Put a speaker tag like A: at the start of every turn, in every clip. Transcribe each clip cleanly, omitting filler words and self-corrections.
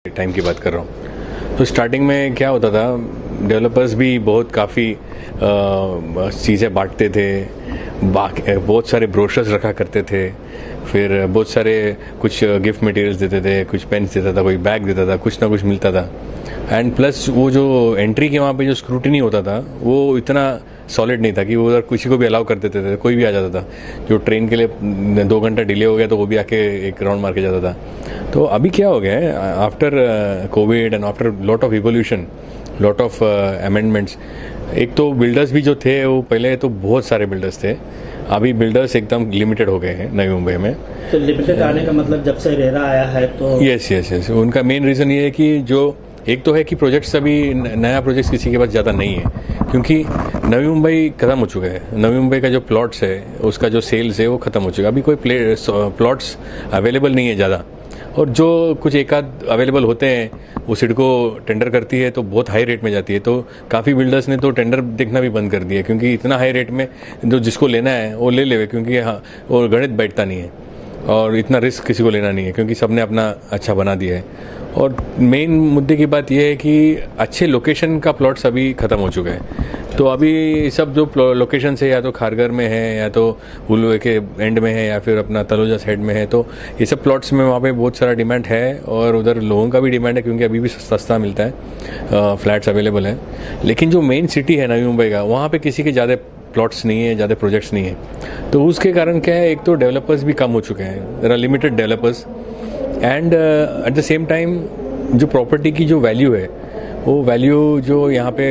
A: Time की बात कर रहा हूँ। तो स्टार्टिंग में क्या होता था, डेवलपर्स भी बहुत काफ़ी चीज़ें बांटते थे, बहुत सारे ब्रोशर्स रखा करते थे, फिर बहुत सारे कुछ गिफ्ट मटेरियल्स देते थे, कुछ पेन्स देता था, कोई बैग देता था, कुछ ना कुछ मिलता था। एंड प्लस वो जो एंट्री के वहाँ पे जो स्क्रूटिनी होता था वो इतना सॉलिड नहीं था कि वो उधर किसी को भी अलाउ कर देते थे, कोई भी आ जाता था। जो ट्रेन के लिए 2 घंटा डिले हो गया तो वो भी आके एक राउंड मार के जाता था। तो अभी क्या हो गया है, after Covid and after lot of evolution, lot of amendments, एक तो बिल्डर्स भी जो थे वो पहले तो बहुत सारे बिल्डर्स थे, अभी बिल्डर्स एकदम लिमिटेड हो गए हैं नई मुंबई में।
B: तो लिमिटेड आने का मतलब जब से रेरा आया है तो
A: यस, उनका मेन रीज़न ये है कि जो एक तो है कि प्रोजेक्ट्स अभी नया प्रोजेक्ट्स किसी के पास ज़्यादा नहीं है, क्योंकि नवी मुंबई ख़त्म हो चुका है। नवी मुंबई का जो प्लॉट्स है उसका जो सेल्स है वो ख़त्म हो चुका है, अभी कोई प्लॉट्स अवेलेबल नहीं है ज़्यादा। और जो कुछ एक आध अवेलेबल होते हैं वो सिडको टेंडर करती है तो बहुत हाई रेट में जाती है, तो काफ़ी बिल्डर्स ने तो टेंडर देखना भी बंद कर दिया, क्योंकि इतना हाई रेट में जो जिसको लेना है वो ले ले, क्योंकि हाँ वो गणित बैठता नहीं है और इतना रिस्क किसी को लेना नहीं है, क्योंकि सबने अपना अच्छा बना दिया है। और मेन मुद्दे की बात यह है कि अच्छे लोकेशन का प्लॉट्स अभी ख़त्म हो चुका है। तो अभी सब जो लोकेशन है या तो खारगर में है या तो उलवे के एंड में है या फिर अपना तलोजा साइड में है, तो ये सब प्लॉट्स में वहाँ पे बहुत सारा डिमांड है और उधर लोगों का भी डिमांड है, क्योंकि अभी भी सस्ता मिलता है, फ्लैट्स अवेलेबल हैं। लेकिन जो मेन सिटी है नवी मुंबई का, वहाँ पे किसी के ज़्यादा प्लॉट्स नहीं है, ज़्यादा प्रोजेक्ट्स नहीं है। तो उसके कारण क्या है, एक तो डेवलपर्स भी कम हो चुके हैं, there are limited developers, and at the same time जो प्रॉपर्टी की जो वैल्यू है वो वैल्यू जो यहाँ पे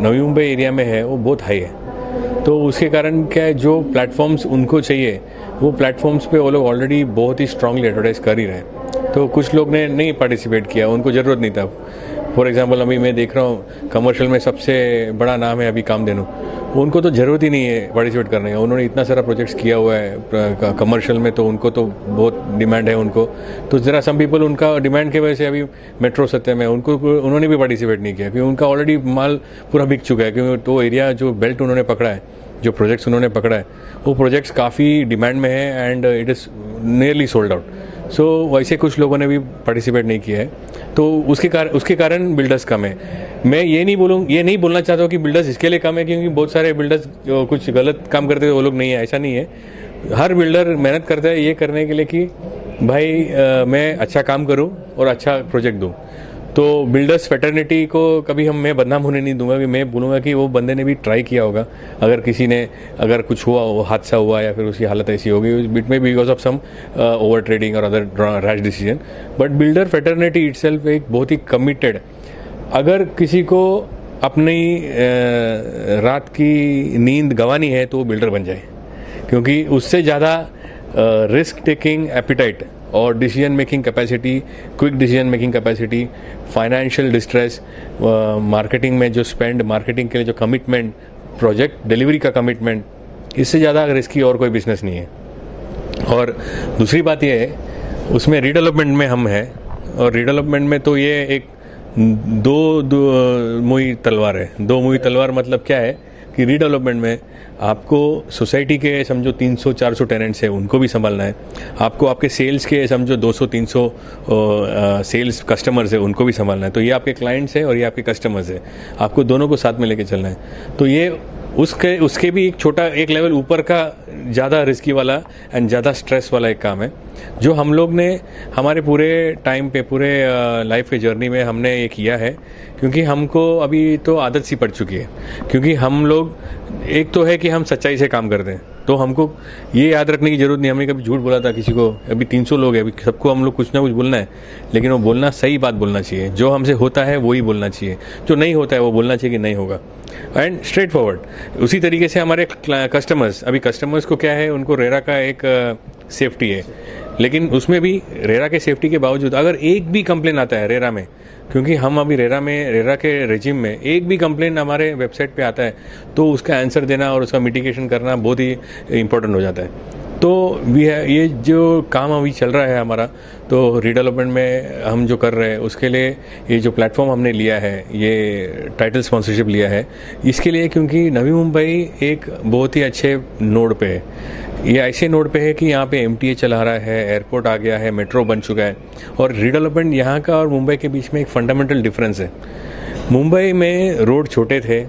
A: नवी मुंबई एरिया में है वो बहुत हाई है। तो उसके कारण क्या है, जो प्लेटफॉर्म्स उनको चाहिए वो प्लेटफॉर्म्स पे वो लोग ऑलरेडी बहुत ही स्ट्रांगली एडवर्टाइज कर ही रहे हैं। तो कुछ लोग ने नहीं पार्टिसिपेट किया, उनको ज़रूरत नहीं था। फॉर एग्जांपल अभी मैं देख रहा हूँ कमर्शियल में सबसे बड़ा नाम है अभी कामधेनु, उनको तो ज़रूरत ही नहीं है पार्टिसिपेट करने का, उन्होंने इतना सारा प्रोजेक्ट्स किया हुआ है कमर्शियल में, तो उनको तो बहुत डिमांड है उनको। तो ज़रा सम पीपल उनका डिमांड की वजह से अभी मेट्रो सत्यम है, उन्होंने भी पार्टिसिपेट नहीं किया, क्योंकि उनका ऑलरेडी माल पूरा बिक चुका है, क्योंकि तो एरिया जो बेल्ट उन्होंने पकड़ा है, जो प्रोजेक्ट्स उन्होंने पकड़ा है वो प्रोजेक्ट्स काफ़ी डिमांड में है and it is nearly sold out. So वैसे कुछ लोगों ने भी पार्टिसिपेट नहीं किया है, तो उसके कारण बिल्डर्स कम है। मैं ये नहीं बोलना चाहता हूँ कि बिल्डर्स इसके लिए कम है क्योंकि बहुत सारे बिल्डर्स कुछ गलत काम करते हैं वो लोग नहीं है, ऐसा नहीं है। हर बिल्डर मेहनत करता है ये करने के लिए कि भाई मैं अच्छा काम करूँ और अच्छा प्रोजेक्ट दूँ। तो बिल्डर्स फेटर्निटी को कभी मैं बदनाम होने नहीं दूंगा, कि मैं बोलूँगा कि वो बंदे ने भी ट्राई किया होगा, अगर कुछ हुआ, वो हादसा हुआ या फिर उसकी हालत ऐसी होगी बिट में because of some over trading और other rash decision, but builder fraternity itself एक बहुत ही कमिटेड, अगर किसी को अपनी रात की नींद गंवानी है तो वो बिल्डर बन जाए, क्योंकि उससे ज़्यादा रिस्क टेकिंग एपिटाइट और decision making capacity, quick decision making capacity, financial distress, marketing में जो स्पेंड, मार्केटिंग के लिए जो कमिटमेंट, प्रोजेक्ट डिलीवरी का कमिटमेंट, इससे ज़्यादा रिस्की और कोई बिजनेस नहीं है। और दूसरी बात यह है, उसमें रीडेवलपमेंट में हम हैं, और रीडेवलपमेंट में तो ये एक दो मुई तलवार है। दो मुई तलवार मतलब क्या है कि रीडेवलपमेंट में आपको सोसाइटी के समझो 300-400 टेनेंट्स है, उनको भी संभालना है, आपको आपके सेल्स के समझो 200-300 सेल्स कस्टमर्स है, उनको भी संभालना है। तो ये आपके क्लाइंट्स है और ये आपके कस्टमर्स है, आपको दोनों को साथ में लेके चलना है। तो ये उसके भी एक लेवल ऊपर का ज़्यादा रिस्की वाला एंड ज़्यादा स्ट्रेस वाला एक काम है, जो हम लोग ने हमारे पूरे टाइम पे, पूरे लाइफ के जर्नी में हमने ये किया है, क्योंकि हमको अभी तो आदत सी पड़ चुकी है। क्योंकि हम लोग, एक तो है कि हम सच्चाई से काम करते हैं, तो हमको ये याद रखने की जरूरत नहीं हमने कभी झूठ बोला था किसी को। अभी 300 लोग हैं, अभी सबको हम लोग कुछ ना कुछ बोलना है, लेकिन वो बोलना सही बात बोलना चाहिए, जो हमसे होता है वही बोलना चाहिए, जो नहीं होता है वो बोलना चाहिए कि नहीं होगा, एंड स्ट्रेट फॉरवर्ड। उसी तरीके से हमारे कस्टमर्स को क्या है, उनको रेरा का एक सेफ्टी है, लेकिन उसमें भी रेरा के सेफ्टी के बावजूद अगर एक भी कंप्लेन आता है रेरा में, क्योंकि हम अभी रेरा के रेजिम में एक भी कंप्लेन हमारे वेबसाइट पे आता है तो उसका आंसर देना और उसका मिटिगेशन करना बहुत ही इंपॉर्टेंट हो जाता है। तो ये जो काम अभी चल रहा है हमारा, तो रीडेवलपमेंट में हम जो कर रहे हैं उसके लिए ये जो प्लेटफॉर्म हमने लिया है, ये टाइटल स्पॉन्सरशिप लिया है इसके लिए, क्योंकि नवी मुंबई एक बहुत ही अच्छे नोड पे है। ये ऐसे नोड पे है कि यहाँ पे एमटीए चला रहा है, एयरपोर्ट आ गया है, मेट्रो बन चुका है, और रीडेवलपमेंट यहाँ का और मुंबई के बीच में एक फंडामेंटल डिफरेंस है। मुंबई में रोड छोटे थे,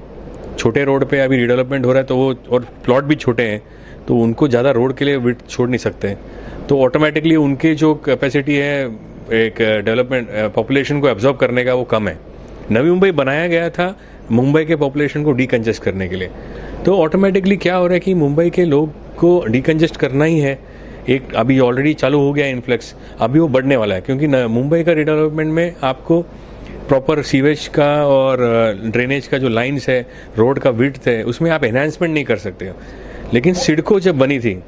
A: छोटे रोड पे अभी रीडेवलपमेंट हो रहा है, तो वो और प्लॉट भी छोटे हैं, तो उनको ज़्यादा रोड के लिए विड्थ छोड़ नहीं सकते, तो ऑटोमेटिकली उनकी जो कैपेसिटी है एक डेवलपमेंट पॉपुलेशन को एब्जॉर्ब करने का वो कम है। नवी मुंबई बनाया गया था मुंबई के पॉपुलेशन को डीकंजेस्ट करने के लिए, तो ऑटोमेटिकली क्या हो रहा है कि मुंबई के लोग को डीकंजेस्ट करना ही है। एक अभी ऑलरेडी चालू हो गया इन्फ्लक्स, अभी वो बढ़ने वाला है, क्योंकि मुंबई का रीडेवलपमेंट में आपको प्रॉपर सीवेज का और ड्रेनेज का जो लाइन्स है, रोड का विड्थ है, उसमें आप एनहांसमेंट नहीं कर सकते। लेकिन सिडको जब बनी थी,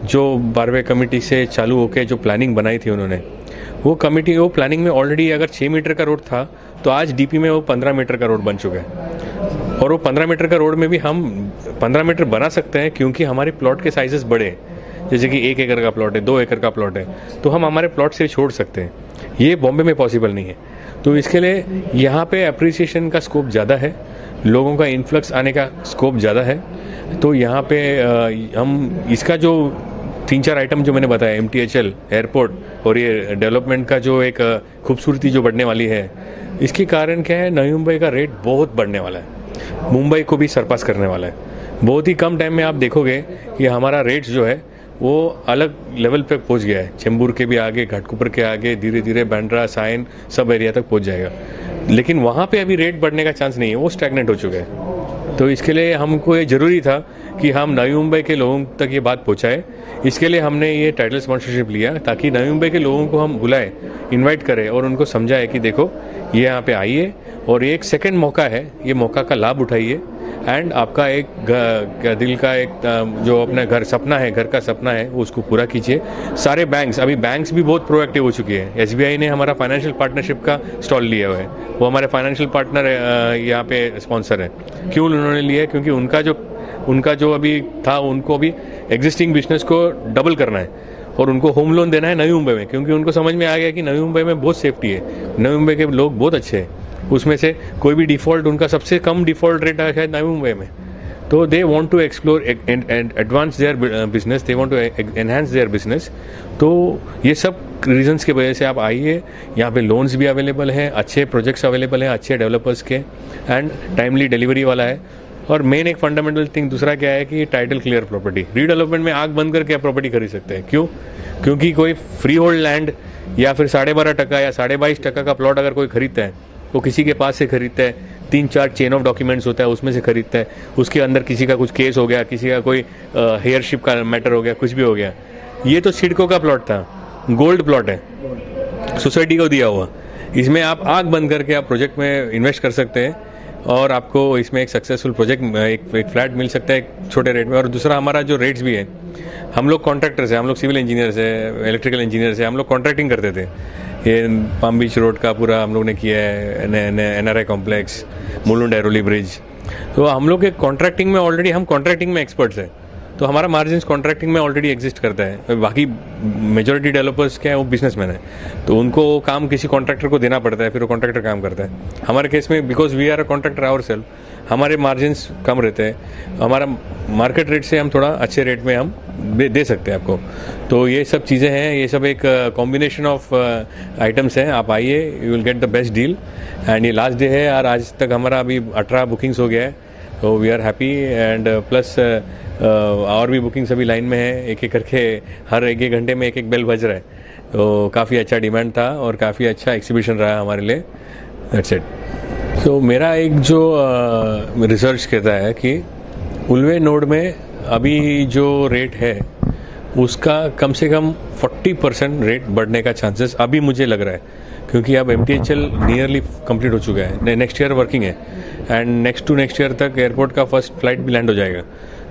A: जो बारहवें कमेटी से चालू होकर जो प्लानिंग बनाई थी उन्होंने, वो कमेटी वो प्लानिंग में ऑलरेडी अगर 6 मीटर का रोड था, तो आज डीपी में वो 15 मीटर का रोड बन चुका है। और वो 15 मीटर का रोड में भी हम 15 मीटर बना सकते हैं, क्योंकि हमारे प्लॉट के साइजेस बड़े हैं। जैसे कि 1 एकड़ का प्लॉट है, 2 एकड़ का प्लॉट है, तो हम हमारे प्लॉट से छोड़ सकते हैं। ये बॉम्बे में पॉसिबल नहीं है, तो इसके लिए यहाँ पे अप्रिसिएशन का स्कोप ज़्यादा है, लोगों का इन्फ्लक्स आने का स्कोप ज़्यादा है। तो यहाँ पे हम इसका जो 3-4 आइटम जो मैंने बताया, MTHL, एयरपोर्ट और ये डेवलपमेंट का जो एक खूबसूरती जो बढ़ने वाली है, इसके कारण क्या है, नवी मुंबई का रेट बहुत बढ़ने वाला है, मुंबई को भी सरपास करने वाला है। बहुत ही कम टाइम में आप देखोगे कि हमारा रेट्स जो है वो अलग लेवल पे पहुंच गया है, चेंबूर के भी आगे, घाटकोपर के आगे, धीरे धीरे बांद्रा, साइन सब एरिया तक पहुंच जाएगा। लेकिन वहाँ पे अभी रेट बढ़ने का चांस नहीं है, वो स्टैग्नेंट हो चुका है। तो इसके लिए हमको ये ज़रूरी था कि हम नवी मुंबई के लोगों तक ये बात पहुँचाए। इसके लिए हमने ये टाइटल स्पॉन्सरशिप लिया, ताकि नवी मुंबई के लोगों को हम बुलाए, इन्वाइट करें और उनको समझाए कि देखो ये यहाँ पे आइए, और ये एक सेकंड मौका है, ये मौका का लाभ उठाइए, एंड आपका एक दिल का एक जो अपना घर सपना है, घर का सपना है, वो उसको पूरा कीजिए। सारे बैंक्स, अभी बैंक्स भी बहुत प्रोएक्टिव हो चुकी है। SBI ने हमारा फाइनेंशियल पार्टनरशिप का स्टॉल लिया हुआ है, वो हमारे फाइनेंशियल पार्टनर यहाँ पे स्पॉन्सर है। क्यों उन्होंने लिया है? क्योंकि उनका जो अभी था, उनको अभी एग्जिस्टिंग बिजनेस को डबल करना है और उनको होम लोन देना है नवी मुंबई में, क्योंकि उनको समझ में आ गया कि नवी मुंबई में बहुत सेफ्टी है, नवी मुंबई के लोग बहुत अच्छे हैं, उसमें से कोई भी डिफ़ॉल्ट, उनका सबसे कम डिफ़ॉल्ट रेट है शायद नवी मुंबई में। तो they want to explore and advance their business, they want to enhance their business. तो ये सब रीजंस की वजह से आप आइए, यहाँ पे लोन्स भी अवेलेबल हैं, अच्छे प्रोजेक्ट्स अवेलेबल हैं, अच्छे डेवलपर्स के, एंड टाइमली डिलीवरी वाला है। और मेन एक फंडामेंटल थिंग दूसरा क्या है कि टाइटल क्लियर प्रॉपर्टी। रीडेवलपमेंट में आंख बंद करके आप प्रॉपर्टी खरीद सकते हैं। क्यों? क्योंकि कोई फ्री होल्ड लैंड या फिर 12.5% या 22.5% का प्लॉट अगर कोई खरीदता है, वो किसी के पास से खरीदता है, 3-4 चेन ऑफ डॉक्यूमेंट्स होता है, उसमें से खरीदता है, उसके अंदर किसी का कुछ केस हो गया, किसी का कोई हेयरशिप का मैटर हो गया, कुछ भी हो गया। ये तो सिडको का प्लॉट था, गोल्ड प्लॉट है, सोसाइटी को दिया हुआ। इसमें आप आंख बंद करके आप प्रोजेक्ट में इन्वेस्ट कर सकते हैं, और आपको इसमें एक सक्सेसफुल प्रोजेक्ट, एक फ्लैट मिल सकता है एक छोटे रेट में। और दूसरा, हमारा जो रेट्स भी है, हम लोग कॉन्ट्रैक्टर्स हैं, हम लोग सिविल इंजीनियर्स हैं, इलेक्ट्रिकल इंजीनियर्स हैं, हम लोग कॉन्ट्रैक्टिंग करते थे। ये पाम बीच रोड का पूरा हम लोग ने किया है, NRI complex, Mulund Airoli bridge. तो हम लोग के कॉन्ट्रैक्टिंग में ऑलरेडी, हम कॉन्ट्रैक्टिंग में एक्सपर्ट्स हैं, तो हमारा मार्जिन कॉन्ट्रैक्टिंग में ऑलरेडी एग्जिस्ट करता है। बाकी मेजॉरिटी डेवलपर्स क्या है, वो बिजनेसमैन है, तो उनको काम किसी कॉन्ट्रैक्टर को देना पड़ता है, फिर वो कॉन्ट्रैक्टर काम करता है। हमारे केस में, because we are a contractor ourselves, हमारे मार्जिन्स कम रहते हैं, हमारा मार्केट रेट से हम थोड़ा अच्छे रेट में हम दे सकते हैं आपको। तो ये सब चीज़ें हैं, ये सब एक कॉम्बिनेशन ऑफ आइटम्स हैं। आप आइए, you will get the best deal. And ये लास्ट डे है, और आज तक हमारा अभी 18 बुकिंग्स हो गया है, तो we are happy. And plus और भी बुकिंग्स अभी लाइन में है, एक एक करके हर एक घंटे में एक बेल बज रहा है, तो काफ़ी अच्छा डिमांड था और काफ़ी अच्छा एग्जीबिशन रहा हमारे लिए। That's it. तो मेरा एक जो रिसर्च कहता है कि उल्वे नोड में अभी जो रेट है, उसका कम से कम 40% रेट बढ़ने का चांसेस अभी मुझे लग रहा है, क्योंकि अब MTHL नियरली कंप्लीट हो चुका है, नेक्स्ट ईयर वर्किंग है, एंड नेक्स्ट ईयर तक एयरपोर्ट का फर्स्ट फ्लाइट भी लैंड हो जाएगा।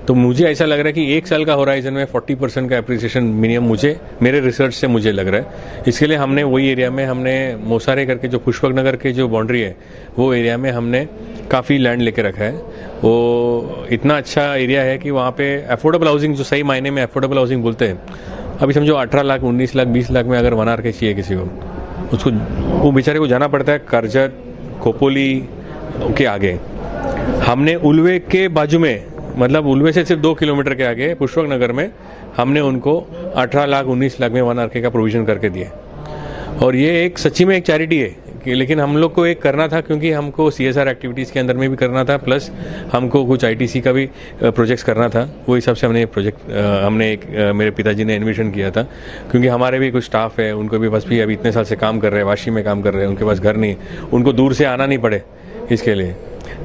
A: तो मुझे ऐसा लग रहा है कि 1 साल का होराइजन में 40% का एप्रिसिएशन मिनिमम मेरे रिसर्च से मुझे लग रहा है। इसके लिए हमने वही एरिया में, हमने मोसारे करके जो पुष्पक नगर के जो बाउंड्री है, वो एरिया में हमने काफ़ी लैंड लेके रखा है। वो इतना अच्छा एरिया है कि वहाँ पे अफोर्डेबल हाउसिंग, जो सही मायने में अफोर्डेबल हाउसिंग बोलते हैं, अभी समझो 18 लाख 19 लाख 20 लाख में अगर 1 आर के चाहिए किसी को, उसको वो बेचारे को जाना पड़ता है करजत खोपोली के आगे। हमने उल्वे के बाजू में, मतलब उल्वे से सिर्फ 2 किलोमीटर के आगे पुष्पक नगर में हमने उनको 18 लाख 19 लाख में 1 आर के का प्रोविजन करके दिए। और ये एक सच्ची में एक चैरिटी है कि, लेकिन हम लोग को एक करना था क्योंकि हमको CSR एक्टिविटीज़ के अंदर में भी करना था, प्लस हमको कुछ ITC का भी प्रोजेक्ट्स करना था। वो हिसाब से हमने प्रोजेक्ट मेरे पिताजी ने इन्विजन किया था, क्योंकि हमारे भी कुछ स्टाफ है, उनको भी बस भी अभी इतने साल से काम कर रहे हैं, वाशी में काम कर रहे हैं, उनके पास घर नहीं, उनको दूर से आना नहीं पड़े इसके लिए।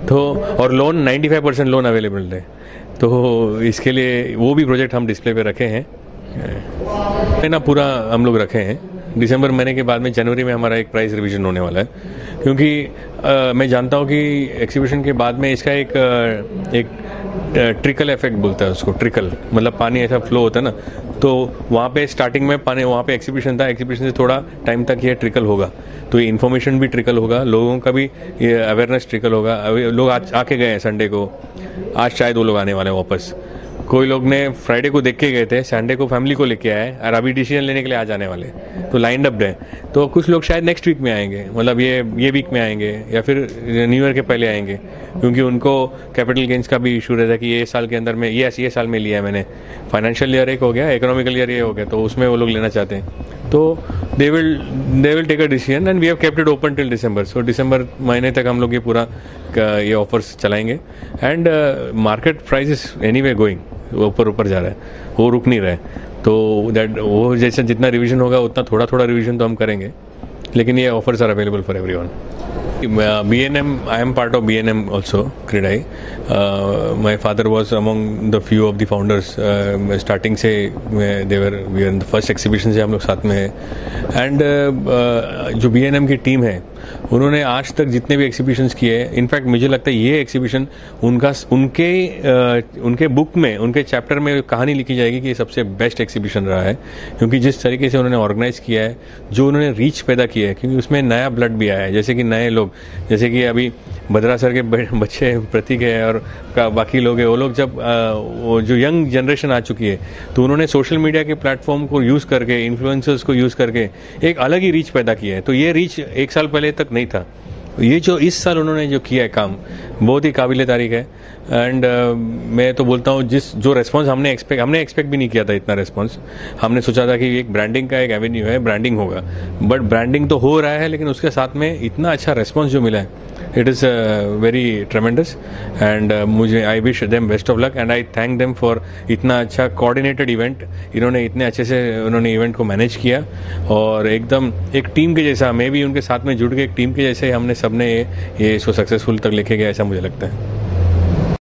A: तो और लोन 95% लोन अवेलेबल है, तो इसके लिए वो भी प्रोजेक्ट हम डिस्प्ले पे रखे हैं ना, पूरा हम लोग रखे हैं। दिसंबर महीने के बाद में जनवरी में हमारा एक प्राइस रिवीजन होने वाला है, क्योंकि मैं जानता हूँ कि एग्जीबिशन के बाद में इसका एक ट्रिकल इफेक्ट बोलता है उसको, ट्रिकल मतलब पानी ऐसा फ्लो होता है ना, तो वहाँ पे स्टार्टिंग में पानी, वहाँ पे एग्जीबिशन था, एग्जीबिशन से थोड़ा टाइम तक ये ट्रिकल होगा, तो ये इन्फॉर्मेशन भी ट्रिकल होगा, लोगों का भी ये अवेयरनेस ट्रिकल होगा। अभी लोग आज आके गए हैं संडे को, आज शायद वो लोग आने वाले हैं वापस। कोई लोग ने फ्राइडे को देख के गए थे, संडे को फैमिली को लेके आए और अभी डिसीजन लेने के लिए आ जाने वाले, तो लाइंड अप है। तो कुछ लोग शायद नेक्स्ट वीक में आएंगे, मतलब ये वीक में आएंगे या फिर न्यू ईयर के पहले आएंगे, क्योंकि उनको कैपिटल गेंस का भी इशू रहता है कि ये साल के अंदर में ये साल में लिया है मैंने, फाइनेंशियल ईयर एक हो गया, इकोनॉमिकल ईयर ये हो गया, तो उसमें वो लोग लेना चाहते हैं, तो they will take a decision and we have kept it open till December. So दिसंबर महीने तक हम लोग ये पूरा ये ऑफर्स चलाएंगे। And market price is anyway going, ऊपर जा रहा है, वो रुक नहीं रहा है, तो दैट वो जैसे जितना रिवीजन होगा उतना थोड़ा रिवीजन तो हम करेंगे, लेकिन ये offers are available for everyone. BNM, I am part of BNM also, CREDAI. My father was among the few of the founders. Starting से we were in the first exhibition से हम लोग साथ में हैं। एंड जो BNM की team है, उन्होंने आज तक जितने भी एक्सिबिशंस किए हैं, इनफैक्ट मुझे लगता है ये एक्सिबिशन उनके बुक में, उनके चैप्टर में कहानी लिखी जाएगी कि ये सबसे बेस्ट एक्सिबिशन रहा है, क्योंकि जिस तरीके से उन्होंने ऑर्गेनाइज किया है, जो उन्होंने रीच पैदा किया है, क्योंकि उसमें नया ब्लड भी आया है, जैसे कि नए लोग, जैसे कि अभी भद्रा सर के बच्चे प्रतीक है और बाकी लोग हैं, वो लोग जब वो जो यंग जनरेशन आ चुकी है, तो उन्होंने सोशल मीडिया के प्लेटफॉर्म को यूज़ करके, इन्फ्लुएंसर्स को यूज़ करके एक अलग ही रीच पैदा किया है। तो ये रीच 1 साल पहले तक नहीं था, ये जो इस साल उन्होंने जो किया है काम, बहुत ही काबिल तारीफ है। एंड मैं तो बोलता हूँ जो रेस्पॉन्स हमने एक्सपेक्ट भी नहीं किया था इतना रेस्पॉन्स। हमने सोचा था कि एक ब्रांडिंग का एक एवेन्यू है, ब्रांडिंग होगा, बट ब्रांडिंग तो हो रहा है, लेकिन उसके साथ में इतना अच्छा रेस्पॉन्स जो मिला है, it is very ट्रेमेंडस। And I wish them best of luck and I thank them for इतना अच्छा कोऑर्डिनेटेड इवेंट। इन्होंने इतने अच्छे से उन्होंने इवेंट को मैनेज किया और एकदम एक टीम के जैसा, मैं भी उनके साथ में जुड़ के एक टीम के जैसे हमने सबने ये इसको सक्सेसफुल तक लेके गया, ऐसा मुझे लगता है।